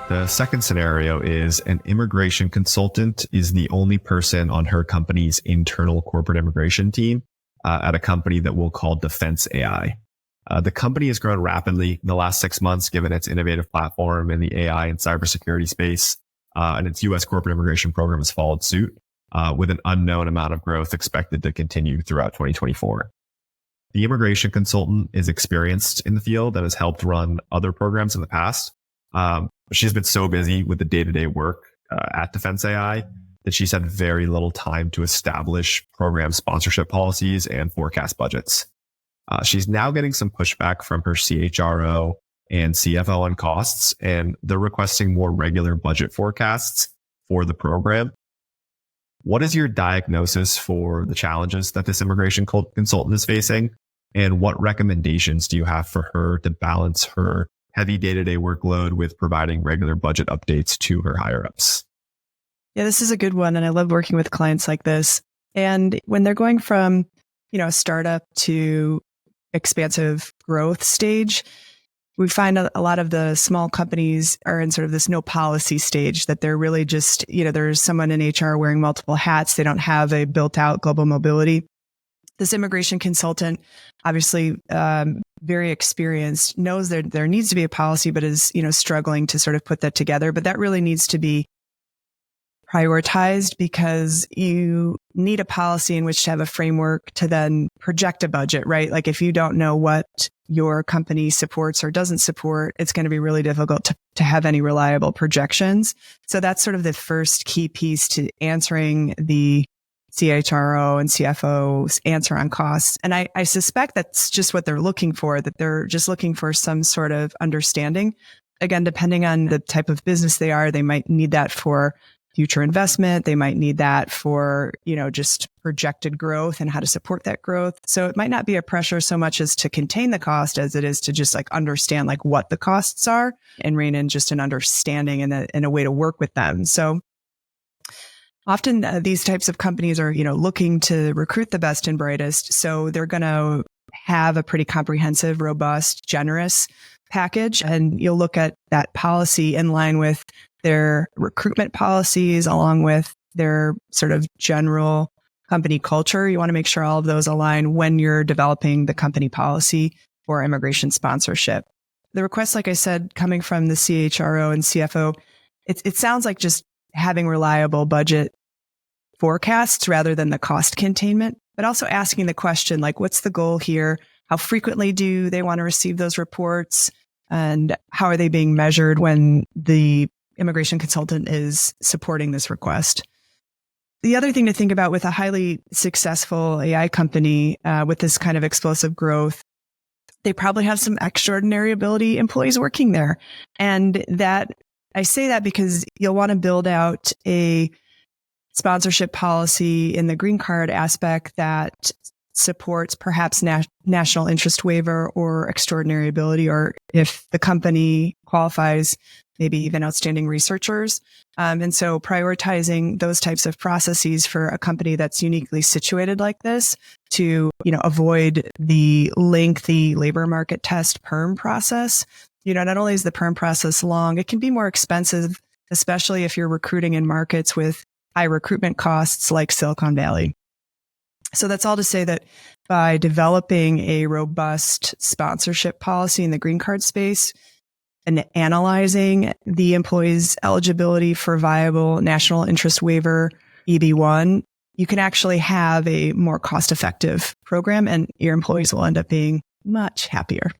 The second scenario is an immigration consultant is the only person on her company's internal corporate immigration team at a company that we'll call Defense AI. The company has grown rapidly in the last 6 months, given its innovative platform in the AI and cybersecurity space, and its U.S. corporate immigration program has followed suit, with an unknown amount of growth expected to continue throughout 2024. The immigration consultant is experienced in the field and has helped run other programs in the past. She's been so busy with the day-to-day work at Defense AI that she's had very little time to establish program sponsorship policies and forecast budgets. She's now getting some pushback from her CHRO and CFO on costs, and they're requesting more regular budget forecasts for the program. What is your diagnosis for the challenges that this immigration consultant is facing? And what recommendations do you have for her to balance her heavy day-to-day workload with providing regular budget updates to her higher-ups? Yeah, this is a good one. And I love working with clients like this. And when they're going from, a startup to expansive growth stage, we find a lot of the small companies are in sort of this no policy stage, that they're really just, there's someone in HR wearing multiple hats. They don't have a built out global mobility. This immigration consultant, obviously very experienced, knows that there needs to be a policy, but is, struggling to sort of put that together. But that really needs to be prioritized, because you need a policy in which to have a framework to then project a budget, right? Like if you don't know what your company supports or doesn't support, it's going to be really difficult to have any reliable projections. So that's sort of the first key piece to answering the CHRO and CFO's answer on costs. And I suspect that's just what they're looking for, that they're just looking for some sort of understanding. Again, depending on the type of business they are, they might need that for future investment. They might need that for, just projected growth and how to support that growth. So it might not be a pressure so much as to contain the cost as it is to just understand what the costs are and rein in just an understanding and a way to work with them. So often these types of companies are, looking to recruit the best and brightest. So they're going to have a pretty comprehensive, robust, generous package. And you'll look at that policy in line with their recruitment policies, along with their sort of general company culture. You want to make sure all of those align when you're developing the company policy for immigration sponsorship. The request, like I said, coming from the CHRO and CFO, it sounds like just having reliable budget forecasts rather than the cost containment, but also asking the question, what's the goal here? How frequently do they want to receive those reports? And how are they being measured when the immigration consultant is supporting this request? The other thing to think about with a highly successful AI company with this kind of explosive growth, they probably have some extraordinary ability employees working there. And that I say that because you'll want to build out a sponsorship policy in the green card aspect that supports perhaps national interest waiver or extraordinary ability, or if the company qualifies, maybe even outstanding researchers. And so prioritizing those types of processes for a company that's uniquely situated like this to, avoid the lengthy labor market test perm process. Not only is the perm process long, it can be more expensive, especially if you're recruiting in markets with high recruitment costs like Silicon Valley. So that's all to say that by developing a robust sponsorship policy in the green card space and analyzing the employee's eligibility for viable national interest waiver EB-1, you can actually have a more cost-effective program, and your employees will end up being much happier.